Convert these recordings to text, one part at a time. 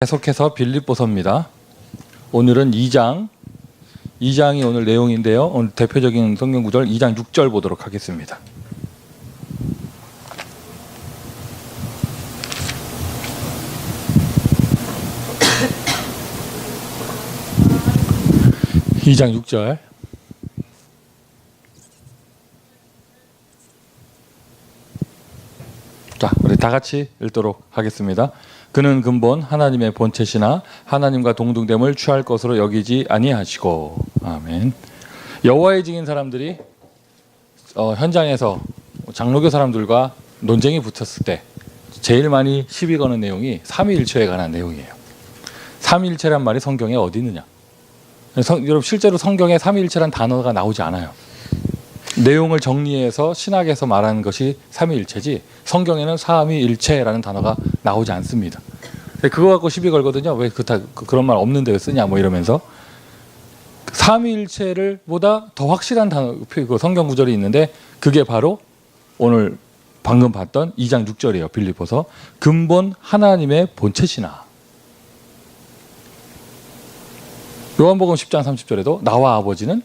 계속해서 빌립보서입니다. 오늘은 2장이 오늘 내용인데요. 오늘 대표적인 성경 구절 2장 6절 보도록 하겠습니다. (2장 6절) 자, 우리 다 같이 읽도록 하겠습니다. 그는 근본 하나님의 본체시나 하나님과 동등됨을 취할 것으로 여기지 아니하시고. 아멘. 여호와의 증인 사람들이 현장에서 장로교 사람들과 논쟁이 붙었을 때 제일 많이 시비 거는 내용이 삼위일체에 관한 내용이에요. 삼위일체란 말이 성경에 어디 있느냐? 여러분 실제로 성경에 삼위일체란 단어가 나오지 않아요. 내용을 정리해서 신학에서 말하는 것이 삼위일체지 성경에는 삼위일체라는 단어가 나오지 않습니다. 그거 갖고 시비 걸거든요. 왜 그런 말 없는데 왜 쓰냐 뭐 이러면서. 삼위일체를 보다 더 확실한 단어, 그 성경 구절이 있는데 그게 바로 오늘 방금 봤던 2장 6절이에요. 빌립보서. 근본 하나님의 본체시나. 요한복음 10장 30절에도 나와 아버지는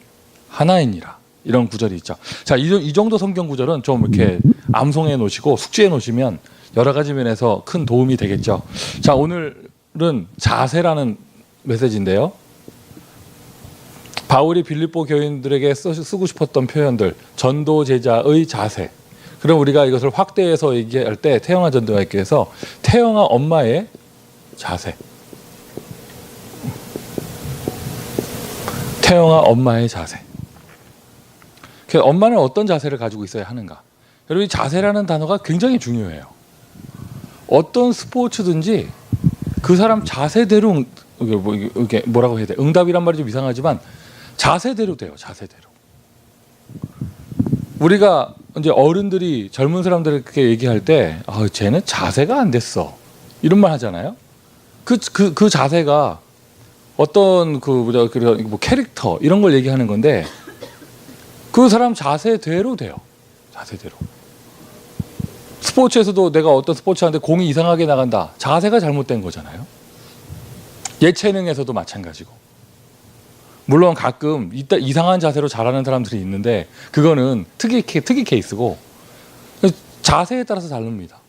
하나이니라. 이런 구절이 있죠. 자, 이 정도 성경 구절은 좀 이렇게 암송해 놓으시고 숙지해 놓으시면 여러 가지 면에서 큰 도움이 되겠죠. 자, 오늘은 자세라는 메시지인데요. 바울이 빌립보 교인들에게 쓰고 싶었던 표현들, 전도 제자의 자세. 그럼 우리가 이것을 확대해서 얘기할 때 태영아 전도학교에서 태영아 엄마의 자세. 태영아 엄마의 자세. 엄마는 어떤 자세를 가지고 있어야 하는가? 여러분, 이 자세라는 단어가 굉장히 중요해요. 어떤 스포츠든지 그 사람 자세대로, 이게 뭐라고 해야 돼? 응답이란 말이 좀 이상하지만 자세대로 돼요. 자세대로. 우리가 이제 어른들이 젊은 사람들에게 얘기할 때, 쟤는 자세가 안 됐어. 이런 말 하잖아요. 그 자세가 어떤 뭐 캐릭터 이런 걸 얘기하는 건데. 그 사람 자세대로 돼요. 자세대로. 스포츠에서도 내가 어떤 스포츠 하는데 공이 이상하게 나간다. 자세가 잘못된 거잖아요. 예체능에서도 마찬가지고. 물론 가끔 이상한 자세로 잘하는 사람들이 있는데 그거는 특이 케이스고 자세에 따라서 다릅니다.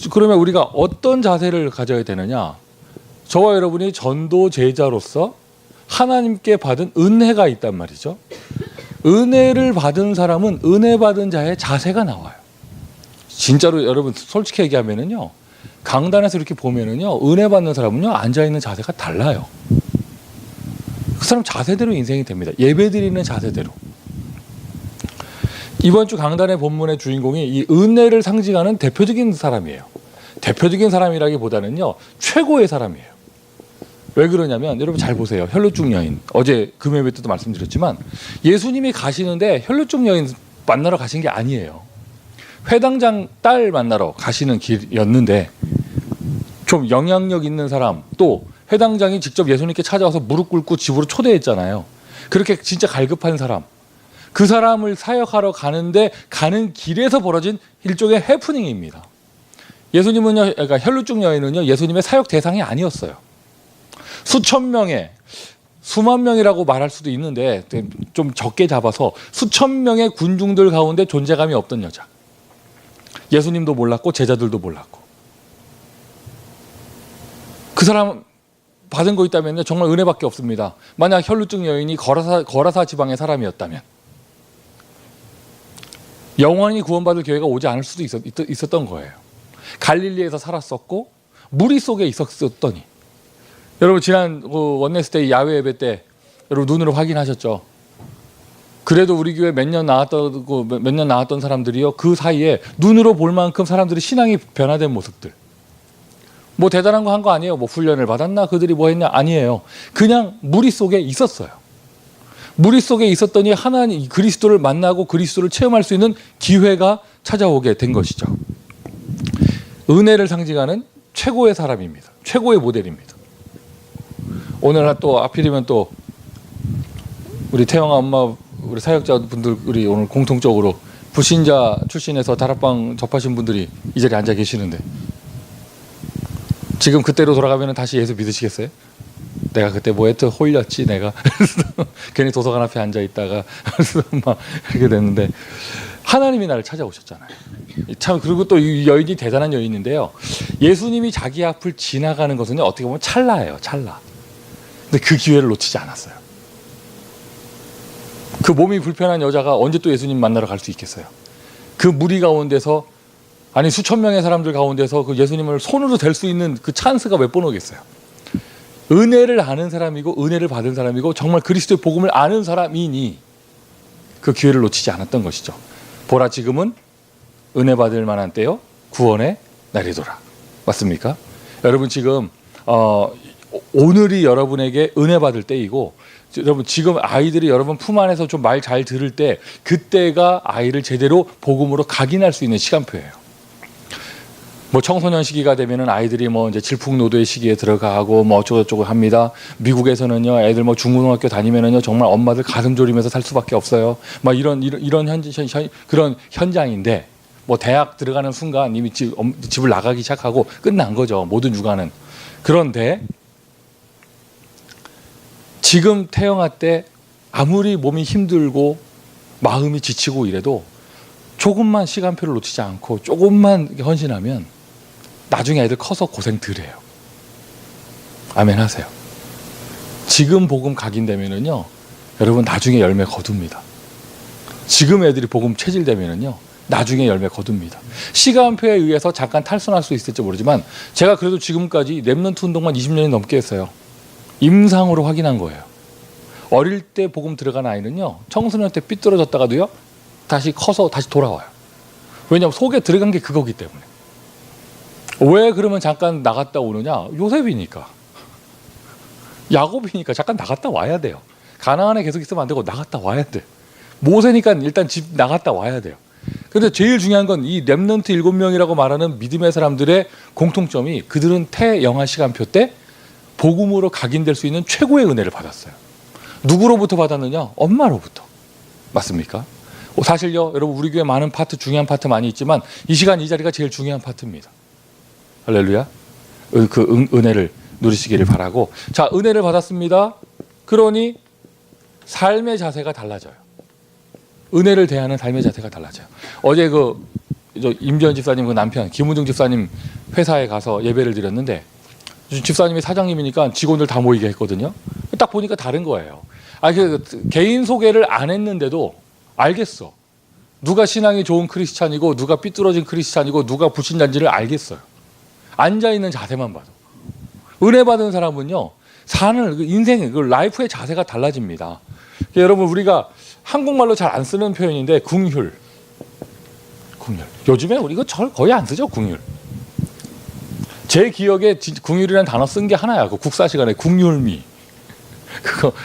그러면 우리가 어떤 자세를 가져야 되느냐? 저와 여러분이 전도 제자로서 하나님께 받은 은혜가 있단 말이죠. 은혜를 받은 사람은 은혜 받은 자의 자세가 나와요. 진짜로 여러분 솔직히 얘기하면은요, 강단에서 이렇게 보면은요, 은혜 받는 사람은요 앉아 있는 자세가 달라요. 그 사람 자세대로 인생이 됩니다. 예배 드리는 자세대로. 이번 주 강단의 본문의 주인공이 이 은혜를 상징하는 대표적인 사람이에요. 대표적인 사람이라기보다는요, 최고의 사람이에요. 왜 그러냐면 여러분 잘 보세요. 혈루증 여인. 어제 금요일 때도 말씀드렸지만 예수님이 가시는데 혈루증 여인 만나러 가신 게 아니에요. 회당장 딸 만나러 가시는 길이었는데 좀 영향력 있는 사람, 또 회당장이 직접 예수님께 찾아와서 무릎 꿇고 집으로 초대했잖아요. 그렇게 진짜 갈급한 사람. 그 사람을 사역하러 가는데 가는 길에서 벌어진 일종의 해프닝입니다. 예수님은요, 그러니까 혈루증 여인은요, 예수님의 사역 대상이 아니었어요. 수천 명의, 수만 명이라고 말할 수도 있는데 좀 적게 잡아서 수천 명의 군중들 가운데 존재감이 없던 여자. 예수님도 몰랐고 제자들도 몰랐고. 그 사람 받은 거 있다면 정말 은혜밖에 없습니다. 만약 혈루증 여인이 거라사 지방의 사람이었다면 영원히 구원받을 기회가 오지 않을 수도 있었던 거예요. 갈릴리에서 살았었고 무리 속에 있었더니. 여러분 지난 원네스데이 야외 예배 때 여러분 눈으로 확인하셨죠? 그래도 우리 교회 몇 년 나왔던 사람들이요, 그 사이에 눈으로 볼 만큼 사람들이 신앙이 변화된 모습들. 뭐 대단한 거 한 거 아니에요. 뭐 훈련을 받았나 그들이 뭐 했냐 아니에요. 그냥 무리 속에 있었어요. 무리 속에 있었더니 하나님 그리스도를 만나고 그리스도를 체험할 수 있는 기회가 찾아오게 된 것이죠. 은혜를 상징하는 최고의 사람입니다. 최고의 모델입니다. 오늘 또 하필이면 또 우리 태영아 엄마, 우리 사역자분들 우리 오늘 공통적으로 불신자 출신에서 다락방 접하신 분들이 이 자리에 앉아 계시는데 지금 그때로 돌아가면 다시 예수 믿으시겠어요? 내가 그때 뭐에 홀렸지 내가 괜히 도서관 앞에 앉아 있다가 막 이렇게 됐는데 하나님이 나를 찾아오셨잖아요. 참 그리고 또 이 여인이 대단한 여인인데요. 예수님이 자기 앞을 지나가는 것은 어떻게 보면 찰나예요. 찰나. 근데 그 기회를 놓치지 않았어요. 그 몸이 불편한 여자가 언제 또 예수님 만나러 갈 수 있겠어요? 그 무리 가운데서 아니 수천 명의 사람들 가운데서 그 예수님을 손으로 댈 수 있는 그 찬스가 몇 번 오겠어요? 은혜를 아는 사람이고 은혜를 받은 사람이고 정말 그리스도의 복음을 아는 사람이니 그 기회를 놓치지 않았던 것이죠. 보라 지금은 은혜 받을 만한 때요 구원의 날이더라. 맞습니까? 여러분 지금 오늘이 여러분에게 은혜 받을 때이고 여러분 지금 아이들이 여러분 품 안에서 좀 말 잘 들을 때 그때가 아이를 제대로 복음으로 각인할 수 있는 시간표예요. 뭐 청소년 시기가 되면은 아이들이 뭐 이제 질풍노도의 시기에 들어가고 뭐 어쩌고저쩌고 합니다. 미국에서는요, 애들 뭐 중고등학교 다니면은요, 정말 엄마들 가슴 졸이면서 살 수밖에 없어요. 막 이런 그런 현장인데, 뭐 대학 들어가는 순간 이미 집을 나가기 시작하고 끝난 거죠. 모든 육아는. 그런데 지금 태영아 때 아무리 몸이 힘들고 마음이 지치고 이래도 조금만 시간표를 놓치지 않고 조금만 헌신하면 나중에 애들 커서 고생 덜 해요. 아멘 하세요. 지금 복음 각인되면은요, 여러분 나중에 열매 거둡니다. 지금 애들이 복음 체질되면은요, 나중에 열매 거둡니다. 시간표에 의해서 잠깐 탈선할 수 있을지 모르지만 제가 그래도 지금까지 렘넌트 운동만 20년이 넘게 했어요. 임상으로 확인한 거예요. 어릴 때 복음 들어간 아이는요, 청소년 때 삐뚤어졌다가도요, 다시 커서 다시 돌아와요. 왜냐하면 속에 들어간 게 그거기 때문에. 왜 그러면 잠깐 나갔다 오느냐? 요셉이니까. 야곱이니까 잠깐 나갔다 와야 돼요. 가나안에 계속 있으면 안 되고 나갔다 와야 돼. 모세니까 일단 집 나갔다 와야 돼요. 그런데 제일 중요한 건 이 렘넌트 7명이라고 말하는 믿음의 사람들의 공통점이 그들은 태영아 시간표 때 복음으로 각인될 수 있는 최고의 은혜를 받았어요. 누구로부터 받았느냐? 엄마로부터. 맞습니까? 사실요, 여러분 우리 교회 많은 파트, 중요한 파트 많이 있지만 이 시간 이 자리가 제일 중요한 파트입니다. 할렐루야. 그 은혜를 누리시기를 바라고. 자, 은혜를 받았습니다. 그러니 삶의 자세가 달라져요. 은혜를 대하는 삶의 자세가 달라져요. 어제 임지연 집사님 그 남편 김우중 집사님 회사에 가서 예배를 드렸는데 집사님이 사장님이니까 직원들 다 모이게 했거든요. 딱 보니까 다른 거예요. 개인 소개를 안 했는데도 알겠어. 누가 신앙이 좋은 크리스찬이고 누가 삐뚤어진 크리스찬이고 누가 불신자인지를 알겠어요. 앉아있는 자세만 봐도. 은혜 받은 사람은요, 사는 인생의 라이프의 자세가 달라집니다. 여러분 우리가 한국말로 잘 안 쓰는 표현인데 궁휼. 요즘에 우리 이거 거의 안 쓰죠, 궁휼. 제 기억에 궁휼이라는 단어 쓴 게 하나야. 그 국사 시간에 궁휼미.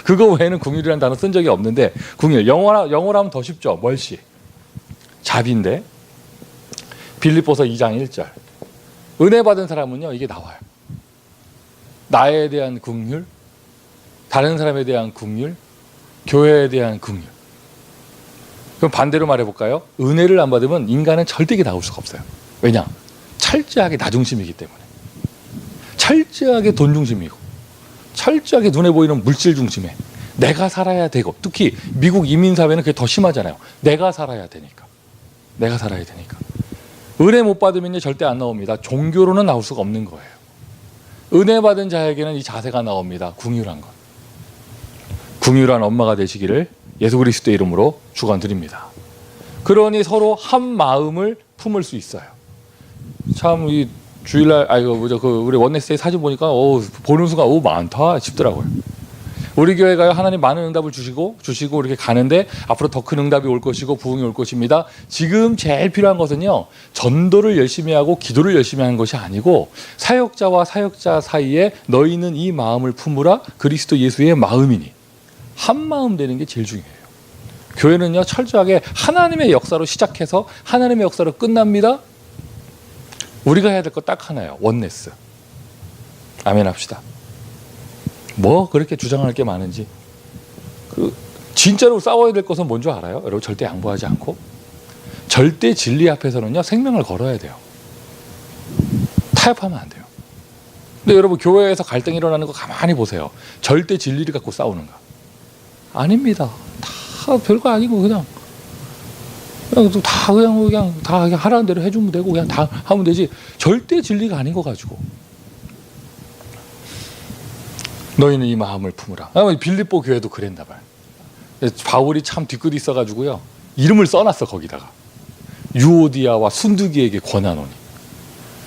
그거 외에는 궁휼이라는 단어 쓴 적이 없는데 궁휼. 영어로 하면 더 쉽죠. 멀시. 자비인데 빌립보서 2장 1절. 은혜 받은 사람은요, 이게 나와요. 나에 대한 궁휼, 다른 사람에 대한 궁휼, 교회에 대한 궁휼. 그럼 반대로 말해볼까요? 은혜를 안 받으면 인간은 절대 이게 나올 수가 없어요. 왜냐? 철저하게 나 중심이기 때문에. 철저하게 돈 중심이고 철저하게 눈에 보이는 물질 중심에 내가 살아야 되고, 특히 미국 이민사회는 그게 더 심하잖아요. 내가 살아야 되니까. 은혜 못 받으면 절대 안 나옵니다. 종교로는 나올 수가 없는 거예요. 은혜 받은 자에게는 이 자세가 나옵니다. 궁휼한 것. 궁휼한 엄마가 되시기를 예수 그리스도의 이름으로 축원드립니다. 그러니 서로 한 마음을 품을 수 있어요. 참 이 주일날 우리 원네스의 사진 보니까 보는 순간 많다 싶더라고요. 우리 교회가요, 하나님 많은 응답을 주시고 이렇게 가는데 앞으로 더 큰 응답이 올 것이고 부흥이 올 것입니다. 지금 제일 필요한 것은요, 전도를 열심히 하고 기도를 열심히 하는 것이 아니고 사역자와 사역자 사이에 너희는 이 마음을 품으라 그리스도 예수의 마음이니, 한 마음 되는 게 제일 중요해요. 교회는요, 철저하게 하나님의 역사로 시작해서 하나님의 역사로 끝납니다. 우리가 해야 될 거 딱 하나예요. 원네스. 아멘 합시다. 뭐 그렇게 주장할 게 많은지. 진짜로 싸워야 될 것은 뭔지 알아요? 여러분 절대 양보하지 않고 절대 진리 앞에서는요, 생명을 걸어야 돼요. 타협하면 안 돼요. 근데 여러분 교회에서 갈등이 일어나는 거 가만히 보세요. 절대 진리를 갖고 싸우는가? 아닙니다. 다 별거 아니고 그냥 다 하라는 대로 해주면 되고 그냥 다 하면 되지. 절대 진리가 아닌 거 가지고. 너희는 이 마음을 품으라. 빌립보 교회도 그랬나 봐요. 바울이 참 뒤끝이 있어가지고요. 이름을 써놨어 거기다가. 유오디아와 순두기에게 권하노니.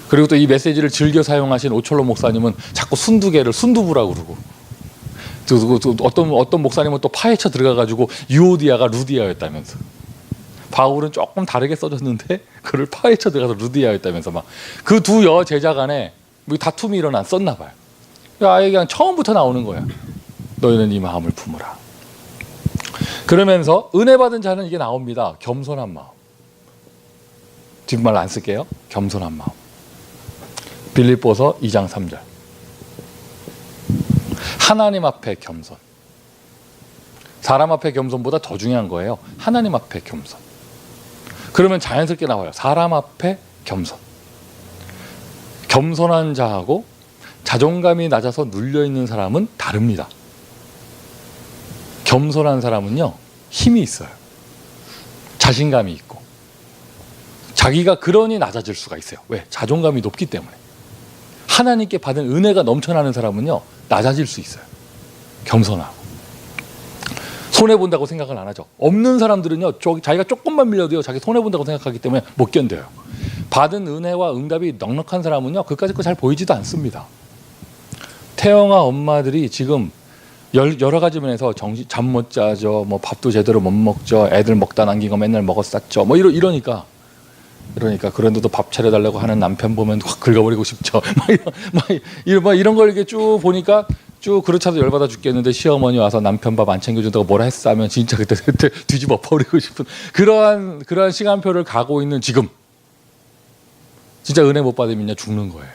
그리고 또 이 메시지를 즐겨 사용하신 오철로 목사님은 자꾸 순두개를 순두부라고 그러고. 또 어떤 목사님은 또 파헤쳐 들어가가지고 유오디아가 루디아였다면서. 바울은 조금 다르게 써졌는데 그를 파헤쳐 들어가서 루디아였다면서 막 그 두 여제자 간에 뭐 다툼이 썼나 봐요. 아예 그냥 처음부터 나오는 거야. 너희는 이 마음을 품으라. 그러면서 은혜 받은 자는 이게 나옵니다. 겸손한 마음. 뒷말 안 쓸게요. 겸손한 마음. 빌립보서 2장 3절. 하나님 앞에 겸손. 사람 앞에 겸손보다 더 중요한 거예요. 하나님 앞에 겸손. 그러면 자연스럽게 나와요. 사람 앞에 겸손. 겸손한 자하고 자존감이 낮아서 눌려있는 사람은 다릅니다. 겸손한 사람은요, 힘이 있어요. 자신감이 있고. 자기가 그러니 낮아질 수가 있어요. 왜? 자존감이 높기 때문에. 하나님께 받은 은혜가 넘쳐나는 사람은요, 낮아질 수 있어요. 겸손하고. 손해본다고 생각을 안 하죠. 없는 사람들은요, 자기가 조금만 밀려도요, 자기 손해본다고 생각하기 때문에 못 견뎌요. 받은 은혜와 응답이 넉넉한 사람은요, 그까짓 거 잘 보이지도 않습니다. 태영아 엄마들이 지금 여러 가지 면에서 잠 못 자죠, 뭐 밥도 제대로 못 먹죠, 애들 먹다 남긴 거 맨날 먹었었죠, 뭐 이러니까 그런데도 밥 차려달라고 하는 남편 보면 확 긁어버리고 싶죠. 이런 걸 이렇게 쭉 보니까 쭉 그렇잖아도 열받아 죽겠는데 시어머니 와서 남편 밥 안 챙겨준다고 뭐라 했어 하면 진짜 그때 뒤집어 버리고 싶은 그러한 시간표를 가고 있는 지금 진짜 은혜 못 받으면 죽는 거예요.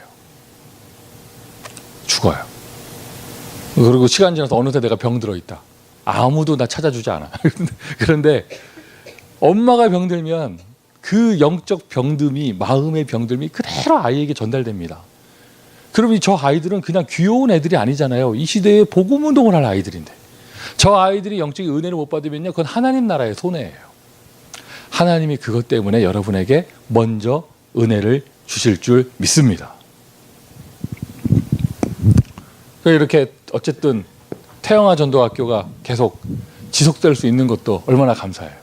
죽어요. 그리고 시간 지나서 어느새 내가 병들어 있다. 아무도 나 찾아주지 않아. 그런데 엄마가 병들면 그 영적 병듦이, 마음의 병듦이 그대로 아이에게 전달됩니다. 그럼 저 아이들은 그냥 귀여운 애들이 아니잖아요. 이 시대에 복음 운동을 할 아이들인데. 저 아이들이 영적인 은혜를 못 받으면요, 그건 하나님 나라의 손해예요. 하나님이 그것 때문에 여러분에게 먼저 은혜를 주실 줄 믿습니다. 이렇게 어쨌든 태영아 전도학교가 계속 지속될 수 있는 것도 얼마나 감사해요.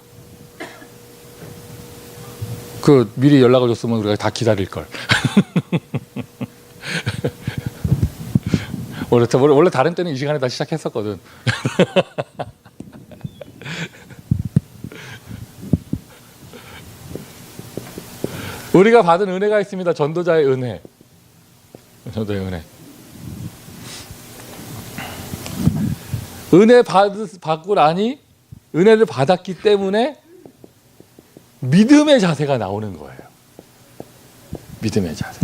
미리 연락을 줬으면 우리가 다 기다릴 걸. 원래 다른 때는 이 시간에 다 시작했었거든. 우리가 받은 은혜가 있습니다. 전도자의 은혜. 전도의 은혜. 은혜 받고 나니 은혜를 받았기 때문에 믿음의 자세가 나오는 거예요. 믿음의 자세.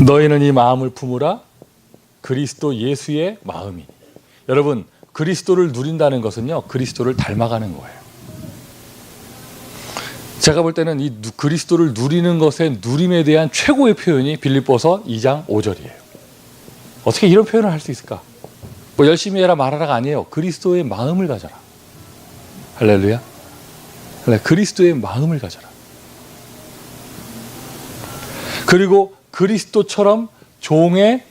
너희는 이 마음을 품으라. 그리스도 예수의 마음이니. 여러분, 그리스도를 누린다는 것은요, 그리스도를 닮아가는 거예요. 제가 볼 때는 이 그리스도를 누리는 것의 누림에 대한 최고의 표현이 빌립보서 2장 5절이에요. 어떻게 이런 표현을 할 수 있을까? 뭐 열심히 해라 말하라가 아니에요. 그리스도의 마음을 가져라. 할렐루야. 그리스도의 마음을 가져라. 그리고 그리스도처럼 종의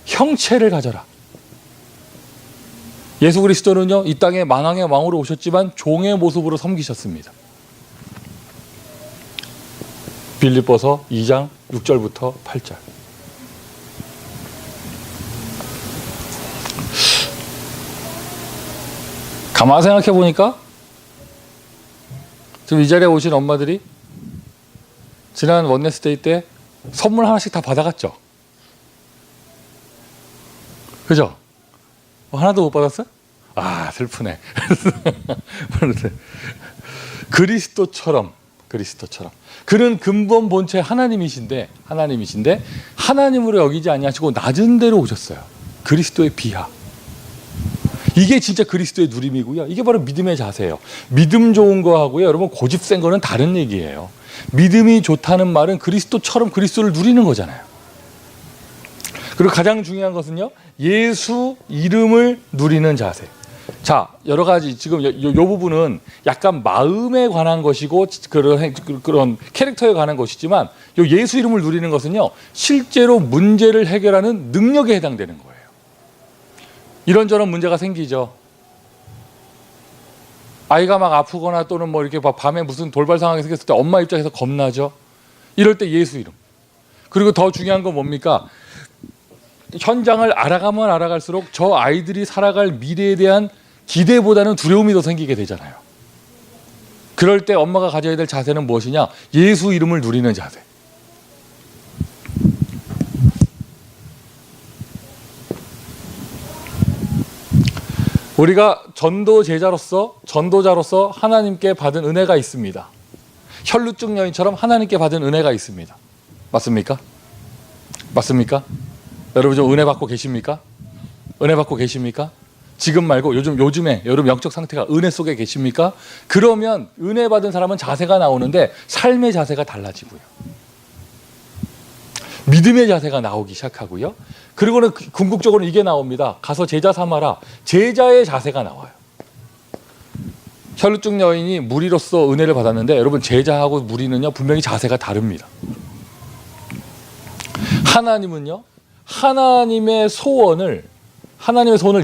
형체를 가져라. 예수 그리스도는요, 이 땅에 만왕의 왕으로 오셨지만 종의 모습으로 섬기셨습니다. 빌립보서 2장 6절부터 8절. 가만 생각해 보니까 지금 이 자리에 오신 엄마들이 지난 원네스데이 때 선물 하나씩 다 받아갔죠? 그죠? 하나도 못 받았어요? 아, 슬프네. 그리스도처럼 그는 근본 본체 하나님이신데 하나님으로 여기지 아니하시고 낮은 데로 오셨어요. 그리스도의 비하. 이게 진짜 그리스도의 누림이고요. 이게 바로 믿음의 자세예요. 믿음 좋은 거하고요, 여러분 고집 센 거는 다른 얘기예요. 믿음이 좋다는 말은 그리스도처럼 그리스도를 누리는 거잖아요. 그리고 가장 중요한 것은요, 예수 이름을 누리는 자세. 자, 여러 가지 지금 요 부분은 약간 마음에 관한 것이고 그런 캐릭터에 관한 것이지만, 요 예수 이름을 누리는 것은요, 실제로 문제를 해결하는 능력에 해당되는 거예요. 이런저런 문제가 생기죠. 아이가 막 아프거나 또는 뭐 이렇게 밤에 무슨 돌발 상황이 생겼을 때 엄마 입장에서 겁나죠. 이럴 때 예수 이름. 그리고 더 중요한 건 뭡니까? 현장을 알아가면 알아갈수록 저 아이들이 살아갈 미래에 대한 기대보다는 두려움이 더 생기게 되잖아요. 그럴 때 엄마가 가져야 될 자세는 무엇이냐? 예수 이름을 누리는 자세. 우리가 전도자로서 하나님께 받은 은혜가 있습니다. 혈루증 여인처럼 하나님께 받은 은혜가 있습니다. 맞습니까? 맞습니까? 여러분 좀 은혜 받고 계십니까? 은혜 받고 계십니까? 지금 말고 요즘에 여러분 영적 상태가 은혜 속에 계십니까? 그러면 은혜 받은 사람은 자세가 나오는데 삶의 자세가 달라지고요. 믿음의 자세가 나오기 시작하고요. 그리고는 궁극적으로 이게 나옵니다. 가서 제자 삼아라. 제자의 자세가 나와요. 혈루증 여인이 무리로서 은혜를 받았는데, 여러분 제자하고 무리는요 분명히 자세가 다릅니다. 하나님은요, 하나님의 소원을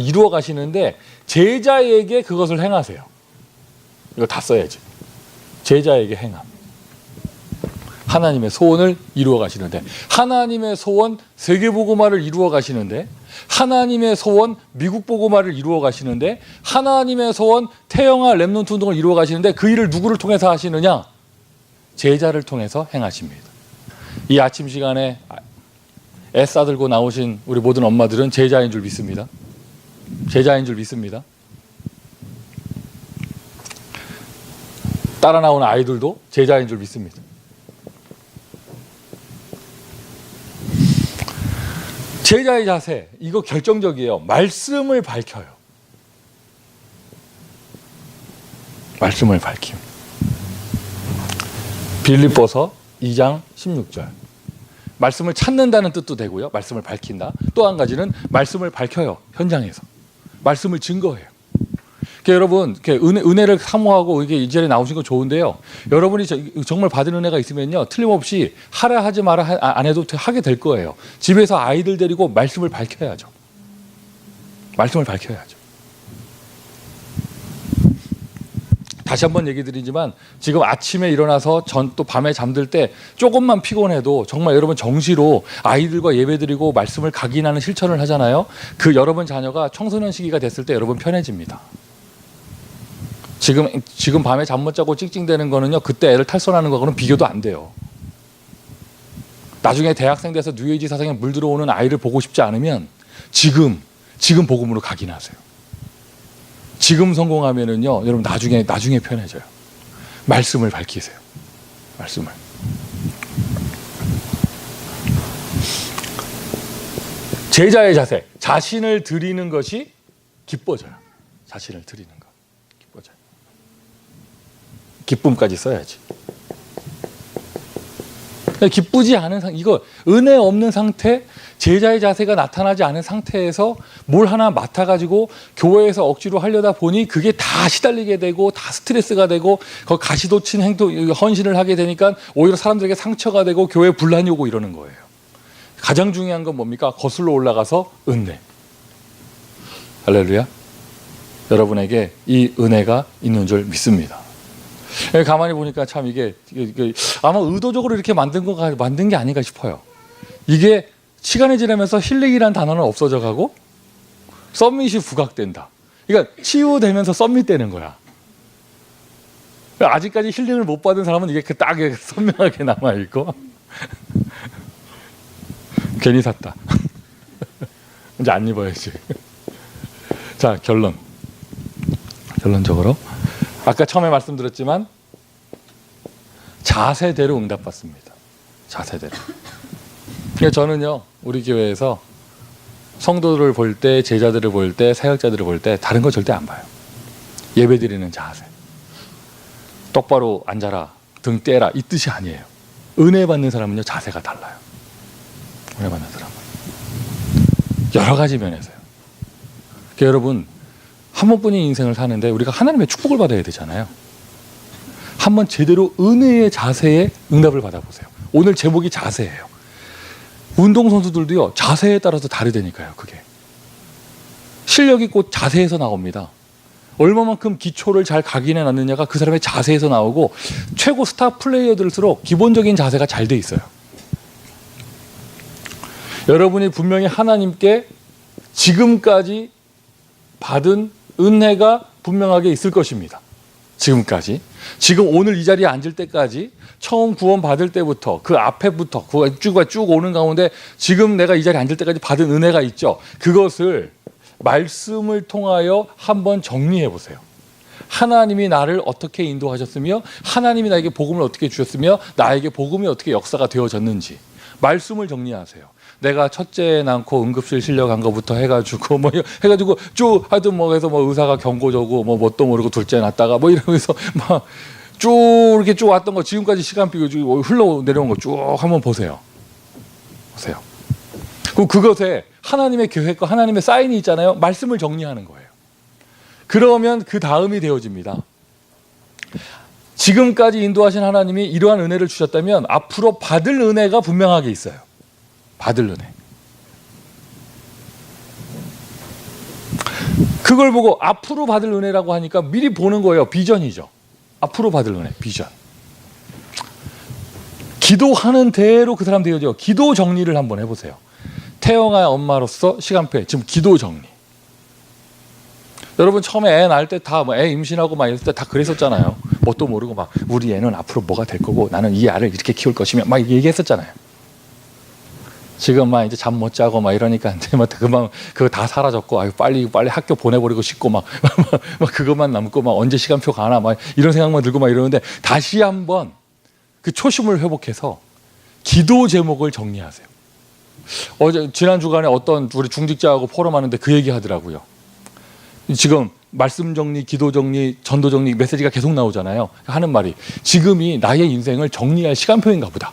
이루어 가시는데 제자에게 그것을 행하세요. 이거 다 써야지. 제자에게 행함. 하나님의 소원을 이루어 가시는데, 하나님의 소원 세계복음화를 이루어 가시는데, 하나님의 소원 미국 복음화를 이루어 가시는데, 하나님의 소원 태영아 렘넌트 운동을 이루어 가시는데, 그 일을 누구를 통해서 하시느냐? 제자를 통해서 행하십니다. 이 아침 시간에 애써 들고 나오신 우리 모든 엄마들은 제자인 줄 믿습니다. 제자인 줄 믿습니다. 따라 나오는 아이들도 제자인 줄 믿습니다. 제자의 자세, 이거 결정적이에요. 말씀을 밝혀요. 말씀을 밝힘. 빌립보서 2장 16절. 말씀을 찾는다는 뜻도 되고요. 말씀을 밝힌다. 또 한 가지는 말씀을 밝혀요. 현장에서. 말씀을 증거해요. 여러분, 은혜를 사모하고 이게 이 자리에 나오신 건 좋은데요. 여러분이 정말 받은 은혜가 있으면요, 틀림없이 하라 하지 마라 안 해도 하게 될 거예요. 집에서 아이들 데리고 말씀을 밝혀야죠. 말씀을 밝혀야죠. 다시 한번 얘기 드리지만, 지금 아침에 일어나서 또 밤에 잠들 때 조금만 피곤해도 정말 여러분 정시로 아이들과 예배드리고 말씀을 각인하는 실천을 하잖아요. 그 여러분 자녀가 청소년 시기가 됐을 때 여러분 편해집니다. 지금 밤에 잠 못 자고 찡찡대는 거는요, 그때 애를 탈선하는 거하고는 비교도 안 돼요. 나중에 대학생 돼서 뉴에이지 사상에 물들어오는 아이를 보고 싶지 않으면 지금 복음으로 각인하세요. 지금 성공하면은요, 여러분 나중에 편해져요. 말씀을 밝히세요. 말씀을. 제자의 자세, 자신을 드리는 것이 기뻐져요. 자신을 드리는 것, 기뻐져요. 기쁨까지 써야지. 기쁘지 않은 이거 은혜 없는 상태, 제자의 자세가 나타나지 않은 상태에서 뭘 하나 맡아가지고 교회에서 억지로 하려다 보니 그게 다 시달리게 되고 다 스트레스가 되고 가시도친 헌신을 하게 되니까 오히려 사람들에게 상처가 되고 교회에 분란이 오고 이러는 거예요. 가장 중요한 건 뭡니까? 거슬러 올라가서 은혜. 할렐루야. 여러분에게 이 은혜가 있는 줄 믿습니다. 가만히 보니까 참 이게 아마 의도적으로 이렇게 만든 게 아닌가 싶어요. 이게 시간이 지나면서 힐링이라는 단어는 없어져 가고 썸밋이 부각된다. 그러니까 치유되면서 썸밋되는 거야. 아직까지 힐링을 못 받은 사람은 이게 딱 선명하게 남아있고 괜히 샀다. 이제 안 입어야지. 자, 결론적으로 아까 처음에 말씀드렸지만 자세대로 응답받습니다. 자세대로. 그러니까 저는요, 우리 교회에서 성도들을 볼 때, 제자들을 볼 때, 사역자들을 볼 때 다른 거 절대 안 봐요. 예배드리는 자세. 똑바로 앉아라, 등 떼라 이 뜻이 아니에요. 은혜 받는 사람은요 자세가 달라요. 은혜 받는 사람은 여러 가지 면에서요. 그러니까 여러분 한 번뿐인 인생을 사는데 우리가 하나님의 축복을 받아야 되잖아요. 한번 제대로 은혜의 자세에 응답을 받아보세요. 오늘 제목이 자세예요. 운동선수들도요 자세에 따라서 다르다니까요. 그게 실력이 곧 자세에서 나옵니다. 얼마만큼 기초를 잘 각인해 놨느냐가 그 사람의 자세에서 나오고, 최고 스타 플레이어들일수록 기본적인 자세가 잘 돼 있어요. 여러분이 분명히 하나님께 지금까지 받은 은혜가 분명하게 있을 것입니다. 지금까지, 지금 오늘 이 자리에 앉을 때까지, 처음 구원 받을 때부터 그 앞에부터 쭉 오는 가운데 지금 내가 이 자리에 앉을 때까지 받은 은혜가 있죠. 그것을 말씀을 통하여 한번 정리해 보세요. 하나님이 나를 어떻게 인도하셨으며, 하나님이 나에게 복음을 어떻게 주셨으며, 나에게 복음이 어떻게 역사가 되어졌는지 말씀을 정리하세요. 내가 첫째 낳고 응급실 실려간 것부터 해가지고 쭉 하여튼 뭐 해서 뭐 의사가 경고저고 뭐 뭣도 모르고 둘째 낳다가 뭐 이러면서 막 쭉 이렇게 쭉 왔던 거 지금까지 시간 비고 흘러내려온 거 쭉 한번 보세요. 그럼 그것에 하나님의 계획과 하나님의 사인이 있잖아요. 말씀을 정리하는 거예요. 그러면 그 다음이 되어집니다. 지금까지 인도하신 하나님이 이러한 은혜를 주셨다면 앞으로 받을 은혜가 분명하게 있어요. 받을 은혜. 그걸 보고 앞으로 받을 은혜라고 하니까 미리 보는 거예요. 비전이죠. 앞으로 받을 은혜, 비전. 기도하는 대로 그 사람 되어져. 기도 정리를 한번 해보세요. 태영아 엄마로서 시간표에 지금 기도 정리. 여러분 처음에 애 낳을 때 다 애 임신하고 막 이럴 때 다 그랬었잖아요. 뭣도 모르고 막 우리 애는 앞으로 뭐가 될 거고 나는 이 알을 이렇게 키울 것이며 막 얘기했었잖아요. 지금 막 이제 잠 못 자고 막 이러니까 이제 막 그만 그거 다 사라졌고, 아유 빨리 학교 보내버리고 싶고 막 그것만 남고 막 언제 시간표 가나 막 이런 생각만 들고 막 이러는데, 다시 한번 그 초심을 회복해서 기도 제목을 정리하세요. 어제 지난 주간에 어떤 우리 중직자하고 포럼하는데 그 얘기 하더라고요. 지금 말씀 정리, 기도 정리, 전도 정리 메시지가 계속 나오잖아요. 하는 말이 지금이 나의 인생을 정리할 시간표인가 보다.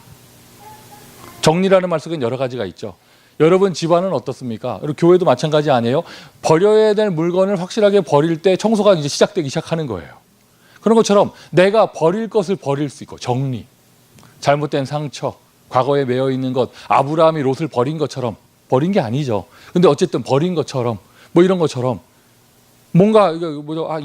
정리라는 말 속엔 여러 가지가 있죠. 여러분 집안은 어떻습니까? 그리고 교회도 마찬가지 아니에요? 버려야 될 물건을 확실하게 버릴 때 청소가 이제 시작되기 시작하는 거예요. 그런 것처럼 내가 버릴 것을 버릴 수 있고, 정리, 잘못된 상처, 과거에 매여 있는 것, 아브라함이 롯을 버린 것처럼, 버린 게 아니죠. 근데 어쨌든 버린 것처럼, 뭐 이런 것처럼, 뭔가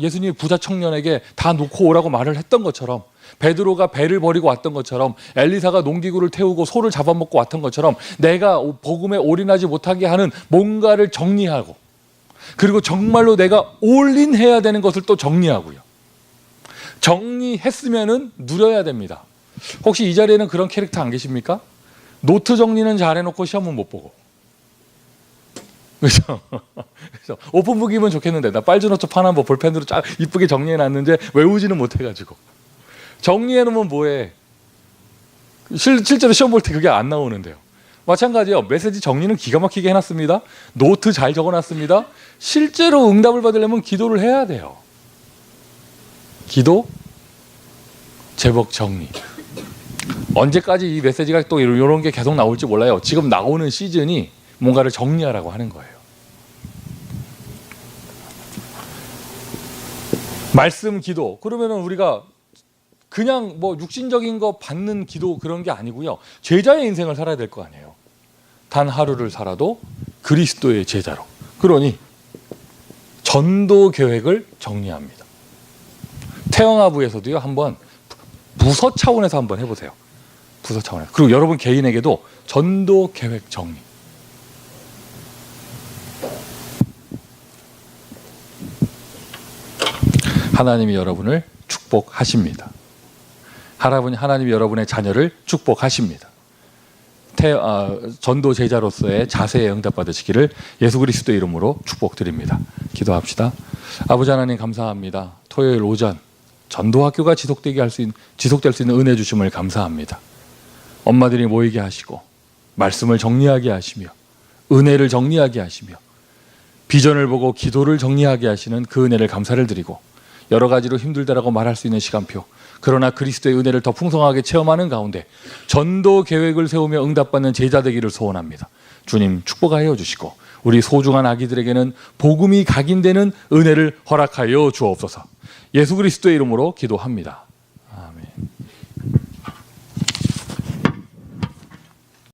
예수님이 부자 청년에게 다 놓고 오라고 말을 했던 것처럼, 베드로가 배를 버리고 왔던 것처럼, 엘리사가 농기구를 태우고 소를 잡아먹고 왔던 것처럼, 내가 복음에 올인하지 못하게 하는 뭔가를 정리하고, 그리고 정말로 내가 올인해야 되는 것을 또 정리하고요. 정리했으면은 누려야 됩니다. 혹시 이 자리에는 그런 캐릭터 안 계십니까? 노트 정리는 잘해놓고 시험은 못 보고. 그렇죠? 그래서 오픈북이면 좋겠는데 나 빨주노트 파나 뭐 볼펜으로 쫙 이쁘게 정리해놨는데 외우지는 못해가지고. 정리해놓으면 뭐해? 실제로 시험 볼 때 그게 안 나오는데요. 마찬가지예요. 메시지 정리는 기가 막히게 해놨습니다. 노트 잘 적어놨습니다. 실제로 응답을 받으려면 기도를 해야 돼요. 기도, 제목 정리. 언제까지 이 메시지가 또 이런 게 계속 나올지 몰라요. 지금 나오는 시즌이 뭔가를 정리하라고 하는 거예요. 말씀 기도. 그러면은 우리가 그냥 뭐 육신적인 거 받는 기도 그런 게 아니고요. 제자의 인생을 살아야 될 거 아니에요. 단 하루를 살아도 그리스도의 제자로. 그러니 전도 계획을 정리합니다. 태영아부에서도요. 한번 부서 차원에서 한번 해보세요. 부서 차원에서. 그리고 여러분 개인에게도 전도 계획 정리. 하나님이 여러분을 축복하십니다. 하나님이 여러분의 자녀를 축복하십니다. 전도 제자로서의 자세에 응답받으시기를 예수 그리스도 이름으로 축복드립니다. 기도합시다. 아버지 하나님 감사합니다. 토요일 오전 전도학교가 지속될 수 있는 은혜 주심을 감사합니다. 엄마들이 모이게 하시고 말씀을 정리하게 하시며 은혜를 정리하게 하시며 비전을 보고 기도를 정리하게 하시는 그 은혜를 감사를 드리고 여러 가지로 힘들다라고 말할 수 있는 시간표, 그러나 그리스도의 은혜를 더 풍성하게 체험하는 가운데 전도 계획을 세우며 응답받는 제자 되기를 소원합니다. 주님 축복하여 주시고 우리 소중한 아기들에게는 복음이 각인되는 은혜를 허락하여 주옵소서. 예수 그리스도의 이름으로 기도합니다.